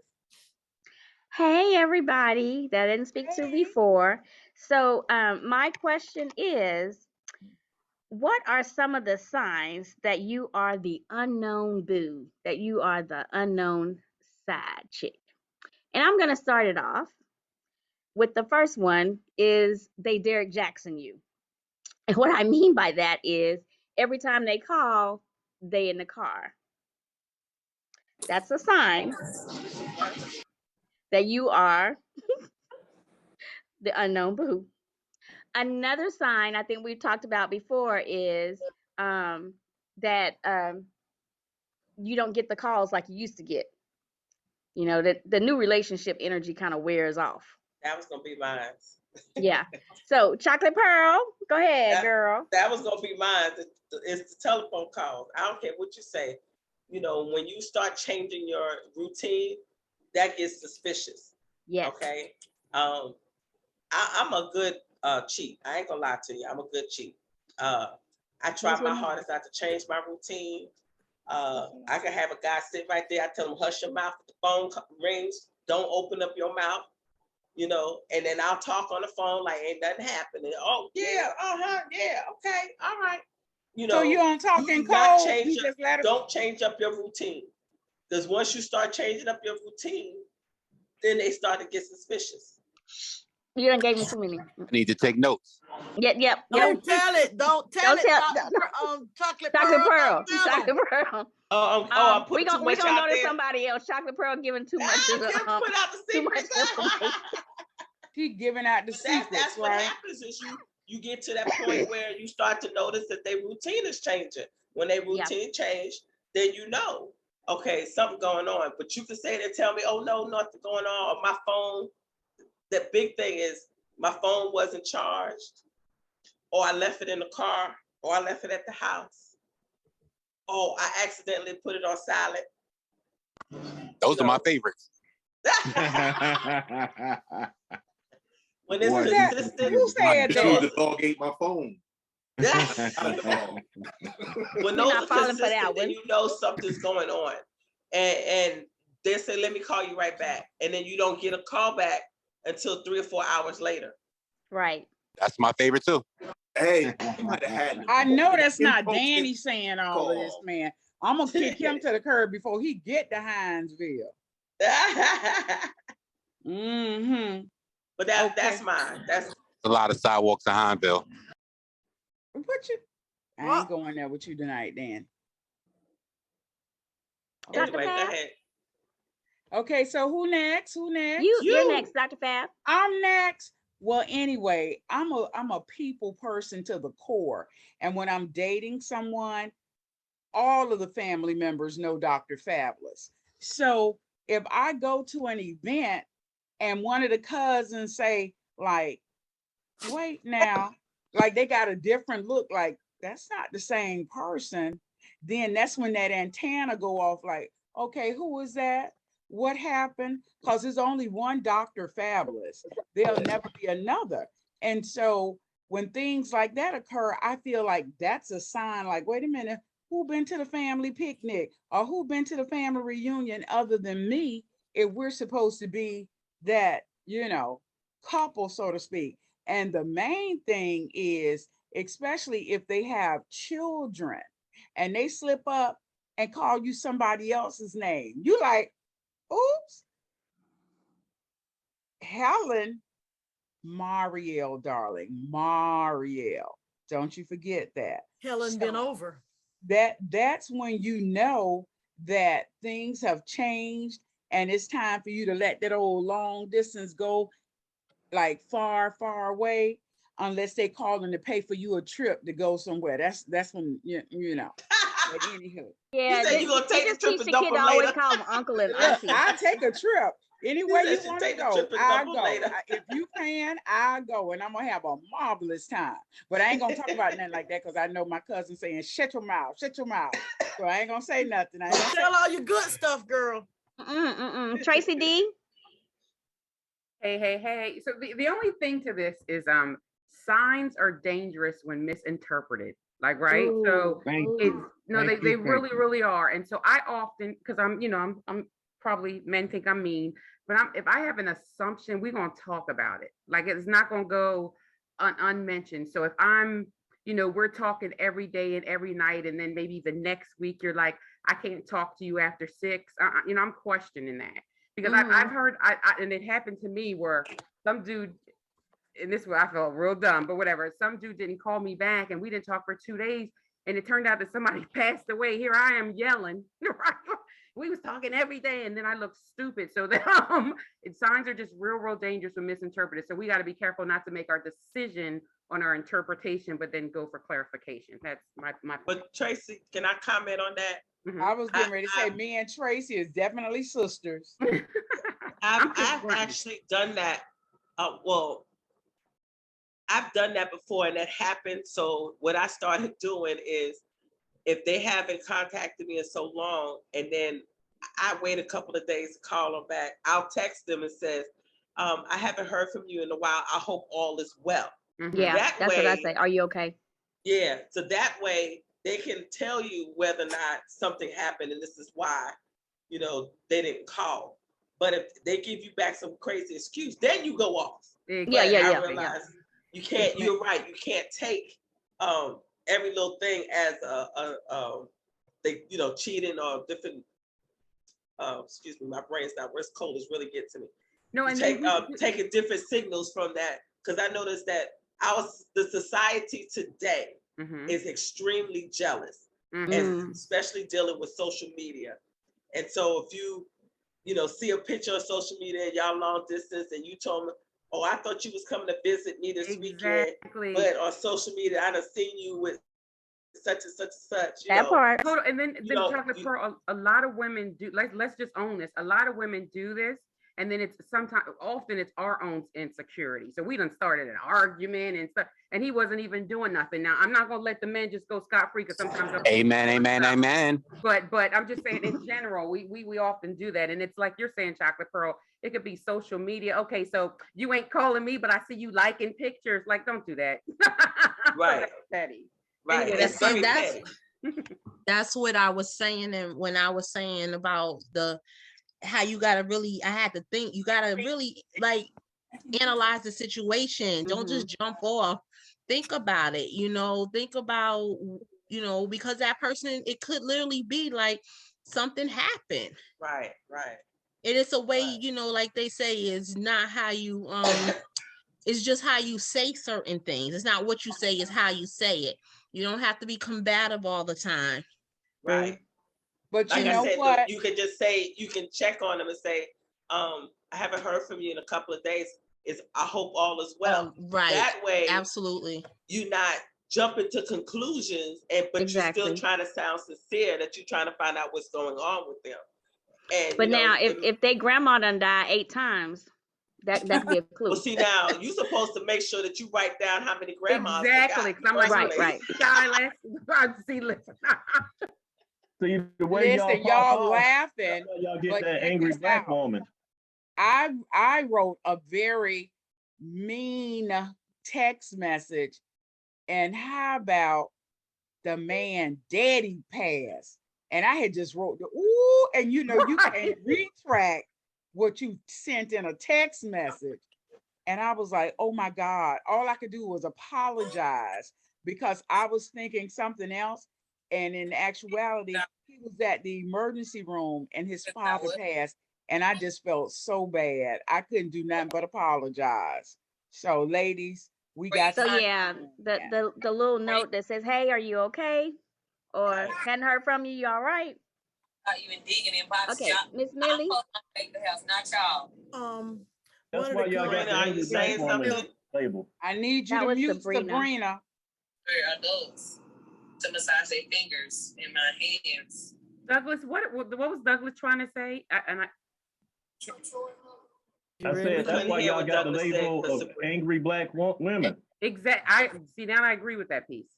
Hey, everybody that I didn't speak to Hey. before. So, my question is, what are some of the signs that you are the unknown boo, that you are the unknown side chick? And I'm going to start it off with the first one is they Derek Jackson you. And what I mean by that is every time they call, they in the car. That's a sign that you are the unknown boo. Another sign I think we've talked about before is that you don't get the calls like you used to get. You know, that the new relationship energy kind of wears off. that was gonna be mine. Yeah. So, Chocolate Pearl, go ahead, girl. That was gonna be mine. It's the telephone calls. I don't care what you say. You know, when you start changing your routine, that gets suspicious. Yes. Okay. I'm a good cheat. I ain't gonna lie to you. I'm a good cheat. I try That's what my hardest not to change my routine. I can have a guy sit right there. I tell him, hush your mouth. The phone rings. Don't open up your mouth. You know, and then I'll talk on the phone like ain't nothing happening. Oh yeah, yeah, okay, all right. You So know, you on you talking do not cold? change. You just let it. Don't change up your routine, because once you start changing up your routine, then they start to get suspicious. You done gave me too many. I need to take notes. Yep. Don't tell it. Don't tell Don't it. tell. Chocolate Chocolate Pearl. Pearl. Don't tell Chocolate them. Pearl. I put too We much gonna out go to there. somebody else. Chocolate Pearl giving too much. Kim put out the Too much secrets. information. She giving out the But secrets, that's what right? happens is you get to that point where you start to notice that their routine is changing. When their Yeah. routine change, then you know, okay, something going on. But you can say they tell me, oh no, nothing going on. Or my phone. The big thing is my phone wasn't charged, or I left it in the car, or I left it at the house. Oh, I accidentally put it on silent. Those are my favorites. When it's Boy, consistent, Who said Dude, the that? dog ate my phone. Not a dog. when You're those not are falling for that consistent, then one. you know something's going on. And they say, let me call you right back. And then you don't get a call back until 3 or 4 hours later. Right. That's my favorite too. Hey, you might have had I know that's not impulsive Danny saying all of this, call. man. I'm gonna kick him to the curb before he get to Hinesville. Mm-hmm. But that's mine. That's A lot of sidewalks in Hineville. What you? I ain't going there with you tonight, Dan. Dr. anyway, go Pat? ahead. Okay, so who next? Who next? You're You. next, Dr. Fab. I'm next. Well, anyway, I'm a people person to the core. And when I'm dating someone, all of the family members know Dr. Fabulous. So if I go to an event and one of the cousins say, like, wait now, like they got a different look, like that's not the same person, then that's when that antenna go off, like, okay, who is that? What happened? Because there's only one Dr. Fabulous. There'll never be another. And so when things like that occur, I feel like that's a sign, like, wait a minute, who been to the family picnic or who been to the family reunion other than me, if we're supposed to be that, couple, so to speak. And the main thing is, especially if they have children and they slip up and call you somebody else's name, you like, oops, Helen, Mariel, darling, Mariel. Don't you forget that. Helen been over. That's when you know that things have changed and it's time for you to let that old long distance go, like far, far away, unless they calling to pay for you a trip to go somewhere. That's when you know. But anywho, Yeah, said you gonna they take the just trip teach and the dump kid them to always later. call him uncle and look, auntie. I take a trip anywhere He you said she want to take the go. trip and I dump 'em go. later. If you can, I go, and I'm gonna have a marvelous time. But I ain't gonna talk about nothing like that because I know my cousin saying, "Shut your mouth, shut your mouth." So I ain't gonna say nothing. I ain't gonna say. Tell all your good stuff, girl. Tracy D. Hey. So the only thing to this is signs are dangerous when misinterpreted. Like, right? So Ooh, Thank it's you. no, Thank they you. Thank really, you. really are. And so I often, because I'm probably, men think I'm mean, but if I have an assumption, we're gonna talk about it. Like, it's not gonna go unmentioned. So if we're talking every day and every night, and then maybe the next week you're like, I can't talk to you after 6. I'm questioning that because I've heard, and it happened to me where some dude, and this way I felt real dumb, but whatever. Some dude didn't call me back, and we didn't talk for 2 days, and it turned out that somebody passed away. Here I am yelling. We was talking every day, and then I looked stupid. So that signs are just real dangerous when misinterpreted. So we got to be careful not to make our decision on our interpretation, but then go for clarification. That's my point. But Tracy, can I comment on that? I was getting ready to say, me and Tracy is definitely sisters. I've actually done that. Well, I've done that before, and that happened. So what I started doing is, if they haven't contacted me in so long, and then I wait a couple of days to call them back, I'll text them and says, I haven't heard from you in a while. I hope all is well. Yeah, That that's way, what I say. Are you okay? yeah. So that way they can tell you whether or not something happened, and this is why, they didn't call. But if they give you back some crazy excuse, then you go off. Exactly. But I realize you can't. You're right. You can't take every little thing as they cheating or different. Excuse me, my brain's not. West cold is really getting to me. No, You and take then taking different signals from that, because I noticed that the society today is extremely jealous, and especially dealing with social media. And so if you see a picture on social media and y'all long distance, and you told me, oh, I thought you was coming to visit me this weekend, but on social media I done seen you with such and such and such. That part. And then Chocolate Pearl, a lot of women do. Let's just own this. A lot of women do this, and then often it's our own insecurity. So we done started an argument and stuff, and he wasn't even doing nothing. Now I'm not gonna let the men just go scot free, because sometimes Amen. But I'm just saying, in general, we often do that, and it's like you're saying, Chocolate Pearl. It could be social media. Okay, so you ain't calling me, but I see you liking pictures. Like, don't do that. Right. That's petty. Right. Anyway, It's very petty. That's what I was saying, and when I was saying about how you gotta really, I had to think, you gotta really like analyze the situation. Don't just jump off. Think about it. Think about because that person, it could literally be like something happened. Right. And it's a way, like they say, is not how you it's just how you say certain things. It's not what you say, it's how you say it. You don't have to be combative all the time. Right. But you Like I know said, what? you can just say, you can check on them and say, I haven't heard from you in a couple of days. I hope all is well. Right. That way, Absolutely. you're not jumping to conclusions, but you're still Exactly. trying to sound sincere that you're trying to find out what's going on with them. And But now, if they grandma done died 8 times, that could be a clue. well, see, now you're supposed to make sure that you write down how many grandmas Exactly, because I'm like, Right. Silas, see, listen. See, the way Listen, y'all y'all laughing, y'all get but that check angry this black out. woman. I wrote a very mean text message, and how about the man daddy passed? And I had just wrote the ooh, and you know you can't retract what you sent in a text message. And I was like, oh my God, all I could do was apologize because I was thinking something else. And in actuality, he was at the emergency room and his father passed. And I just felt so bad. I couldn't do nothing but apologize. So, ladies, we got So to yeah, the little note that says, "Hey, are you okay?" or "Hadn't heard from you. You all right?" Okay, Miss Millie. That's why y'all got the are you angry black saying woman something? label. I need you That to was mute Sabrina. Sabrina. Adults to massage their fingers in my hands. Douglas, what was Douglas trying to say? I said that's why y'all got the label of angry black women. Exactly. See, now I agree with that piece.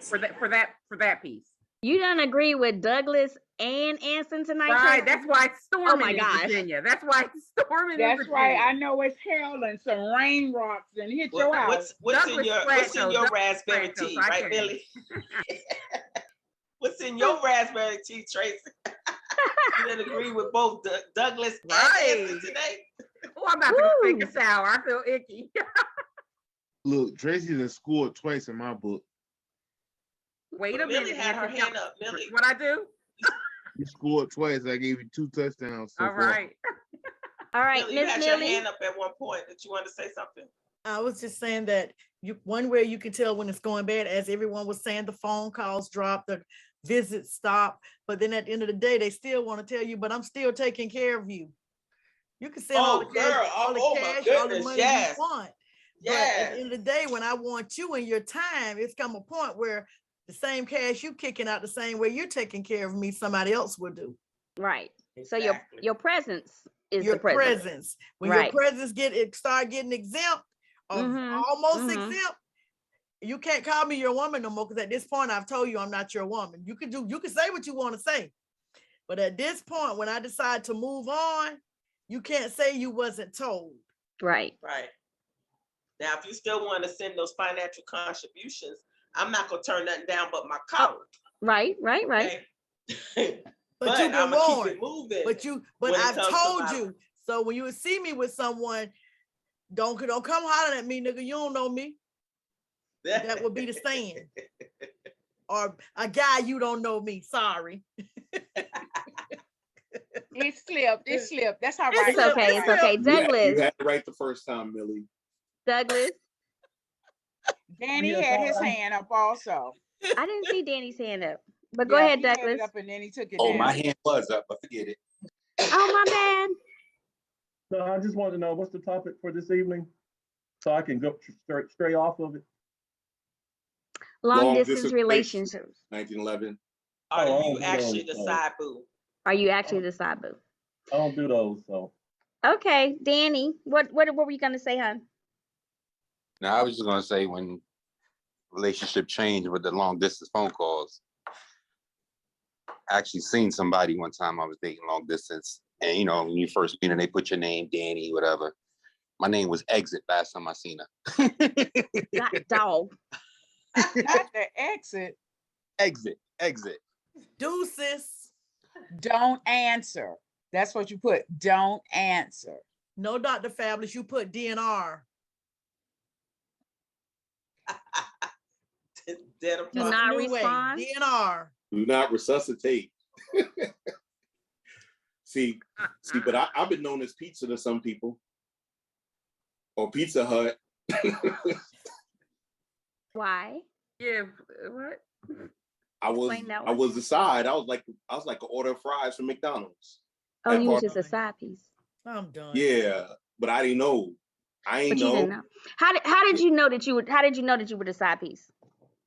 For that piece. You don't agree with Douglas and Anson tonight, Right. Tracy? That's why it's storming Oh my in gosh. Virginia. That's why it's storming in That's Virginia. right. I know it's hell and some rain rocks and hit your house. What's in your raspberry tea, right, Billy? What's in your raspberry tea, Tracy? You didn't agree with both Douglas and Anson today? Oh, I'm about to go take a shower. I feel icky. Look, Tracy done scored twice in my book. Wait a Millie minute. had her hand up. Millie. What I do? You scored twice. I gave you 2 touchdowns. So All right. All right, Millie, you Miss had your Millie. hand up at one point. Did you want to say something? I was just saying that one way you can tell when it's going bad, as everyone was saying, the phone calls drop, the visits stop, but then at the end of the day, they still want to tell you, but I'm still taking care of you. You can send all the cash, all the money you want. But at the end of the day, when I want you and your time, it's come a point where the same cash you kicking out the same way you're taking care of me, somebody else will do. Right. Exactly. So your presence is your the presence. When right. your presence start getting exempt or almost exempt, you can't call me your woman no more, because at this point I've told you I'm not your woman. You can say what you want to say, but at this point, when I decide to move on, you can't say you wasn't told. Right. Right. Now, if you still want to send those financial contributions, I'm not gonna turn nothing down but my collar. Right. Okay? But you've been warned. Keep it moving. But I've told you. So when you see me with someone, don't come hollering at me, nigga. You don't know me. That would be the saying. Or a guy, you don't know me. Sorry. It slipped. That's all right. It's okay. It's okay. Douglas. You had it right the first time, Millie. Douglas. Danny had his hand up also. I didn't see Danny's hand up. But go ahead, Douglas. He had it up and then he took it Oh, down. my hand was up, but forget it. Oh, my bad. So I just wanted to know what's the topic for this evening, so I can go straight off of it. Long distance relationships. 1911. Are you actually the side boo? Are you actually the side boo? I don't do those, so. Okay, Danny, what were you gonna say, hon? Now, I was just gonna say, when relationship changed with the long distance phone calls, I actually seen somebody one time. I was dating long distance, and when you first meet her, they put your name, Danny, whatever. My name was Exit last time I seen her. Not dog. Not the exit. Exit. Deuces. Don't answer. That's what you put. Don't answer. No, Dr. Fabulous, you put DNR. Do not respond. DNR. Do not resuscitate. see, but I've been known as pizza to some people, or Pizza Hut. Why? Yeah. What? I was the side. I was like an order of fries from McDonald's. Oh, you was just a side piece. I'm done. Yeah, but I didn't know. I ain't But you didn't know. How did you know that you would? How did you know that you were the side piece?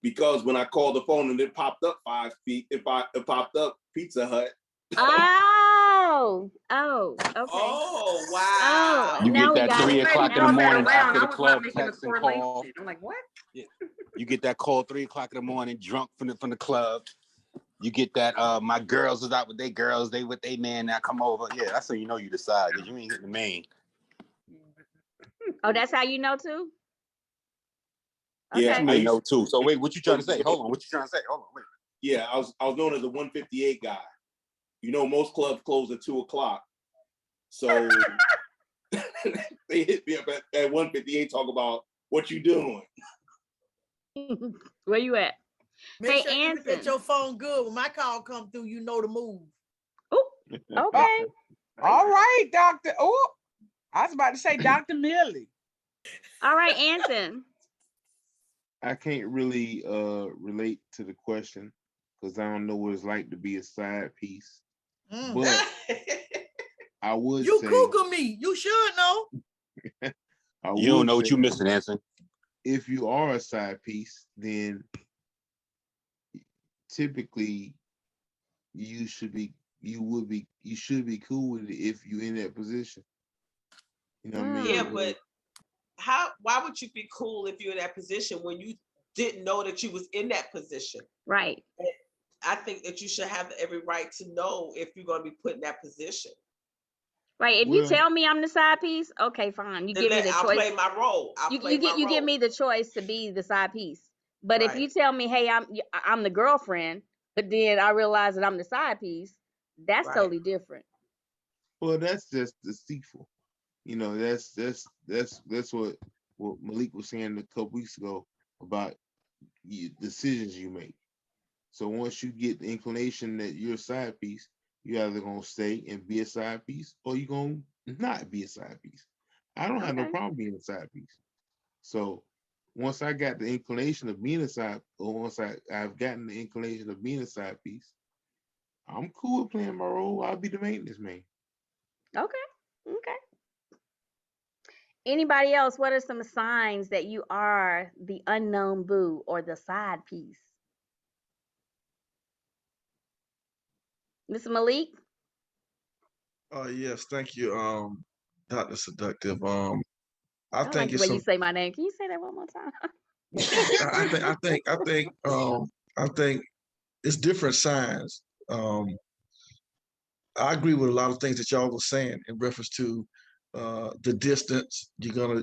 Because when I called the phone and it popped up 5 feet, it popped up Pizza Hut. Oh, okay. Oh, Oh, wow. You now get we that got 3 it. o'clock in Now the we got morning it. after the I was club not making text a and call. correlation. I'm like, what? You get that call 3 o'clock in the morning, drunk from the club. You get that my girls is out with their girls, they with their man now come over. Yeah, that's when you know you decide because you ain't hitting the main. Oh, that's how you know too? Yeah, Okay. I know too. So wait, what you trying to say? Hold on. What you trying to say? Hold on. Wait. Yeah, I was known as the 158 guy. You know, most clubs close at 2 o'clock. So they hit me up at 158, talk about what you doing. Where you at? Make Hey, sure you look at Anson. your phone good. When my call come through, you know the move. Oh, okay. All right, Doctor. Oh, I was about to say Dr. Millie. All right, Anson. I can't really relate to the question because I don't know what it's like to be a side piece. But I would You say Google me. You should know. You don't know what you missing, Anson. If you are a side piece, then typically you should be cool with it if you're in that position. You know what I mean? Yeah, but why would you be cool if you're in that position when you didn't know that you was in that position? Right. I think that you should have every right to know if you're going to be put in that position. Right. If you tell me I'm the side piece, okay, fine. You give me the I'll choice. play my role. You give me the choice to be the side piece. But if you tell me, hey, I'm the girlfriend, but then I realize that I'm the side piece, that's totally different. Well, that's just deceitful. You know, that's what Malik was saying a couple weeks ago about decisions you make. So once you get the inclination that you're a side piece, you either gonna stay and be a side piece or you gonna not be a side piece. I don't have no problem being a side piece. So once I got the inclination of being a side, or once I've gotten the inclination of being a side piece, I'm cool with playing my role. I'll be the maintenance man. Okay. Anybody else? What are some signs that you are the unknown boo or the side piece? Mr. Malik? Yes, thank you, Dr. Seductive. I I think like the it's way some you say my name. Can you say that one more time? I think it's different signs. I agree with a lot of things that y'all were saying in reference to the distance.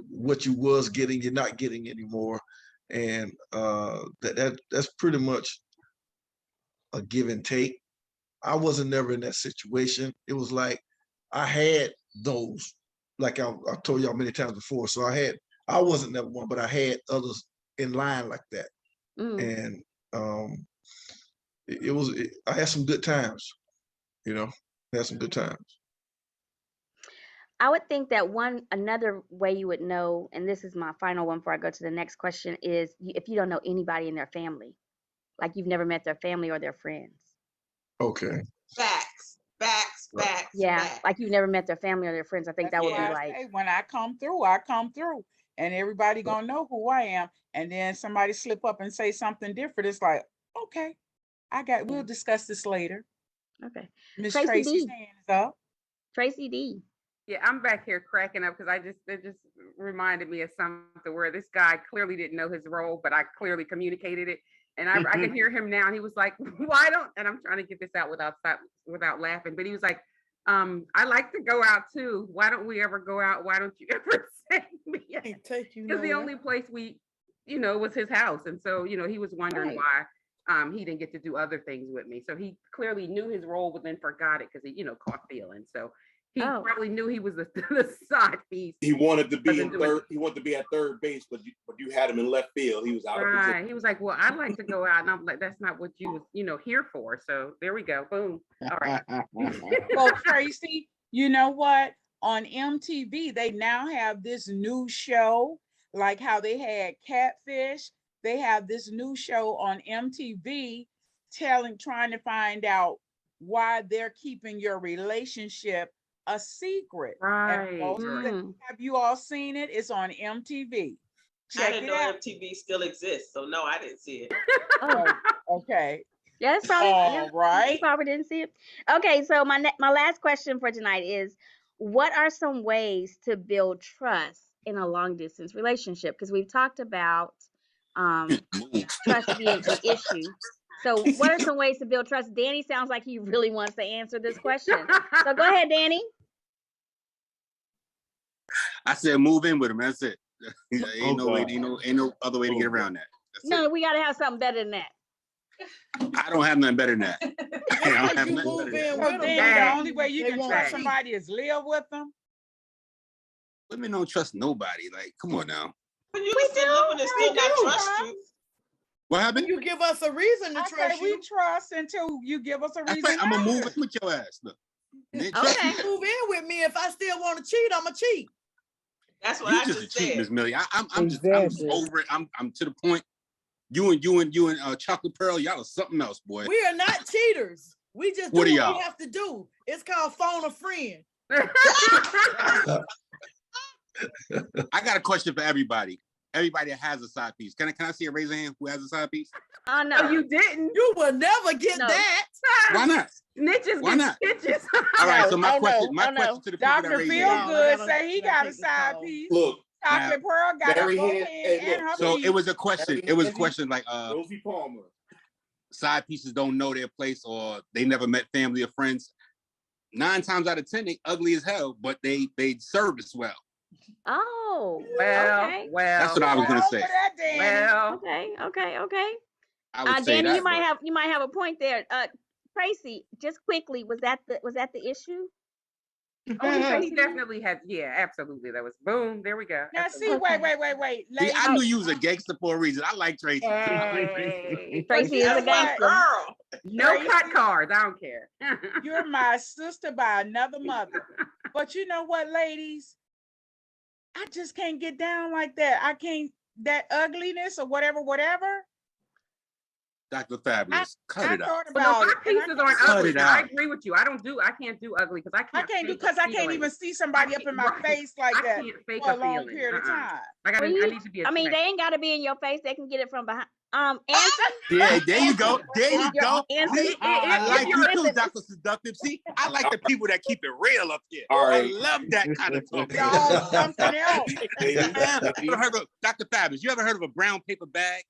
What you was getting, you're not getting anymore, and that's pretty much a give and take. I wasn't never in that situation. It was like I had those, like I told y'all many times before. So I wasn't that one, but I had others in line like that, and um, I had some good times. You know, I had some good times. I would think that another way you would know, and this is my final one before I go to the next question, is if you don't know anybody in their family, like you've never met their family or their friends. Okay. Facts. Yeah, like you've never met their family or their friends. I think that would be like, when I come through, and everybody gonna know who I am. And then somebody slip up and say something different. It's like, okay, we'll discuss this later. Okay. Miss Tracy Tracy's D. hand is up. Tracy D. Yeah, I'm back here cracking up because it just reminded me of something where this guy clearly didn't know his role, but I clearly communicated it. And I can hear him now. And he was like, why don't, and I'm trying to get this out without laughing, but he was like, I like to go out too. Why don't we ever go out? Why don't you ever send me? Take you Because the only place we, was his house. And so, he was wondering why he didn't get to do other things with me. So he clearly knew his role, but then forgot it because he, caught feelings. So he probably knew he was the side piece. He wanted to be in third. He wanted to be at third base, but you had him in left field. He was out of position. He was like, "Well, I like to go out," and I'm like, "That's not what you was, here for." So there we go. Boom. All right. Well, Tracy, you know what? On MTV, they now have this new show, like how they had Catfish. They have this new show on MTV trying to find out why they're keeping your relationship a secret. Right. Have you all seen it? It's on MTV. I didn't know MTV still exists, so no, I didn't see it. Oh, okay. Yeah, that's probably All right. You probably didn't see it. Okay, so my last question for tonight is, what are some ways to build trust in a long distance relationship? Because we've talked about trust being an issue. So what are some ways to build trust? Danny sounds like he really wants to answer this question. So go ahead, Danny. I said move in with him. That's it. Ain't no other way to get around that. No, we got to have something better than that. I don't have nothing better than that. I don't have You nothing move better than in that. with So them. then the only way you They can won't trust cheat. somebody is live with them. Women don't trust nobody. Like, come on now. When you can still live and still not trust you. What happened? You give us a reason to I trust say you. we trust until you give us a That's reason. right. I'm gonna move not in with your ass. Look. Okay. Move in with me. If I still want to cheat, I'ma cheat. That's what You I just just a cheat, said. Miss Millie. I'm just over it. I'm to the point. You and Chocolate Pearl, y'all are something else, boy. We are not cheaters. We just do What are what y'all? we have to do. It's called phone a friend. I got a question for everybody. Everybody that has a side piece. Can I see a raise of hand who has a side piece? Oh no, you didn't. You will never get No. that. Why not? Snitches Why get not? stitches. All right. No. So my Oh, question, no. my Oh, no. question to the people that Dr. raise Feel their hand. Good gotta- say he gotta got a take this side call. piece. Look, Chocolate Pearl got a Barry both Hand- hand hey, and look, her So piece. it was a question. It was a question like Rosie Palmer. side pieces don't know their place or they never met family or friends. 9 times out of 10, they ugly as hell, but they service well. Oh, Well, okay. That's what I was gonna Wrong say. for that, Danny. Well, Okay. I would say Danny, that. you might have a point there. Tracy, just quickly, was that the issue? oh, he definitely had. Yeah, absolutely. That was boom. There we go. Now see, Absolutely. wait. See, Ladies, I knew you was a gangster for a reason. I like Tracy. Hey. Tracy is a That's my gangster. girl. No Tracy. cut cards. I don't care. you're my sister by another mother. But you know what, ladies? I just can't get down like that. I can't, that ugliness or whatever. Dr. Fabulous, cut I it out. thought But no, about my it. and I pieces can't aren't do Cut ugly. it Now, I out. agree with you. I can't do ugly because I can't. because I can't even see somebody up in my face like I that can't fake for a a long feeling. period of time. I need to be. I mean, they ain't got to be in your face. They can get it from behind. Anson. Yeah, there you go. There you Your go. Anson. See, I like you too, Listen, Dr. Seductive. See, I like the people that keep it real up here. All right. I love that kind of talk. Y'all something else. You ever heard of Dr. Fabulous? You ever heard of a brown paper bag?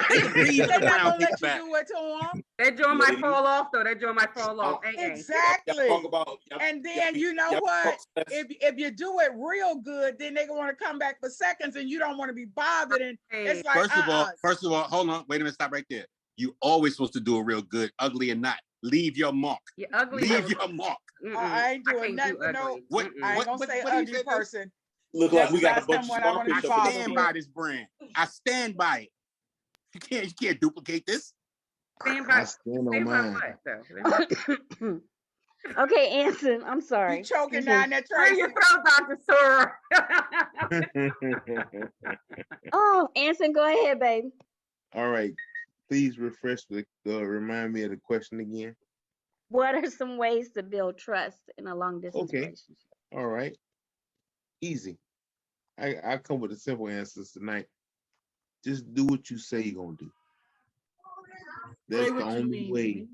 They can breathe They're in a not brown gonna paper let you bag. do it to them. That joint might Ladies. fall off though. That joint might fall off. Exactly. Y'all talk about, And then you know what? If you do it real good, then they gonna want to come back for seconds, and you don't want to be bothered. And it's like, First of all, hold on, wait a minute, stop right there. You always supposed to do it real good, ugly or not. Leave your mark. Yeah, ugly. Leave your mark. I ain't doing nothing. No, I ain't gonna say ugly person. Look like we got a bunch of I starfish I up in stand this by room. this brand. I stand by it. You can't duplicate this. Stand I by. stand on Stand by mine. what though? Okay, Anson, I'm sorry. You choking down that Clear Tracy. your throat, Dr. Sora. Oh, Anson, go ahead, baby. All right. Please remind me of the question again. What are some ways to build trust in a long distance Okay. relationship? All right. Easy. I come with the simple answers tonight. Just do what you say you're gonna do. That's the only way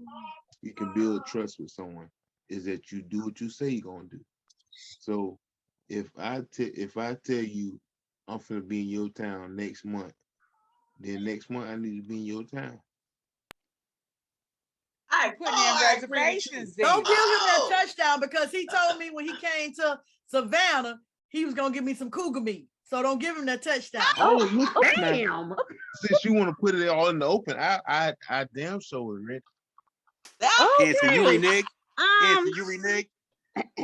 you can build trust with someone, is that you do what you say you're gonna do. So if I tell you I'm gonna be in your town next month, then next month I need to be in your town. I putting in reservations. Don't give him that touchdown, because he told me when he came to Savannah, he was gonna give me some cougar meat. So don't give him that touchdown. Oh, look, damn! Since you want to put it all in the open, I damn sure was ready. Anson, you renege? Anson, you renege?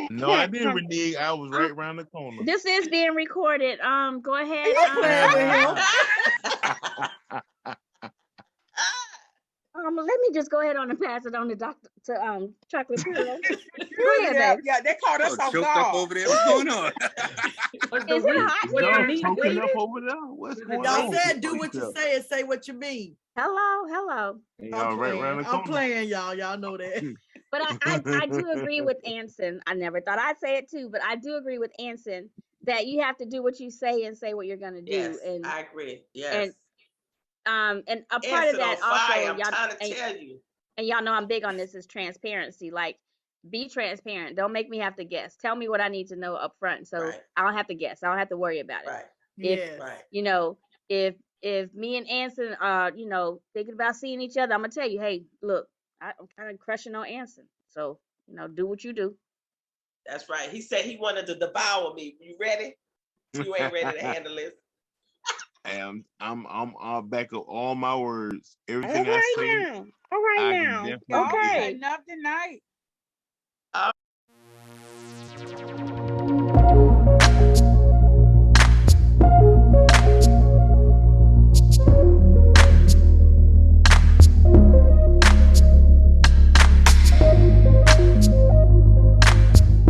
No, I didn't renege. I was right around the corner. This is being recorded. Go ahead. Let me just go ahead on and pass it on to Chocolate Pearl. Go ahead, Yeah, baby. yeah, they caught us off Choked up guard. over there. What's going on? Is it hot in Y'all here? choking up over there? What's going Y'all on? said do what you say and say what you mean. Hello. And I'm y'all right around playing. the I'm corner. playing, y'all. Y'all know that. But I do agree with Anson. I never thought I'd say it too, but I do agree with Anson that you have to do what you say and say what you're gonna do. Yes, I agree. Yes. And a part of Answer that on fire. also, I'm y'all trying to tell you. and y'all know I'm big on this is transparency. Like, be transparent. Don't make me have to guess. Tell me what I need to know up front, so Right. I don't have to guess. I don't have to worry about it. Right. If Yes. Right. you know, if me and Anson are, thinking about seeing each other, I'm gonna tell you, hey, look, I'm kind of crushing on Anson. So, do what you do. That's right. He said he wanted to devour me. You ready? You ain't ready to handle this. I'm back up all my words. All Everything I right say, now. All right I can now. definitely Y'all get was it. Okay. cutting up tonight.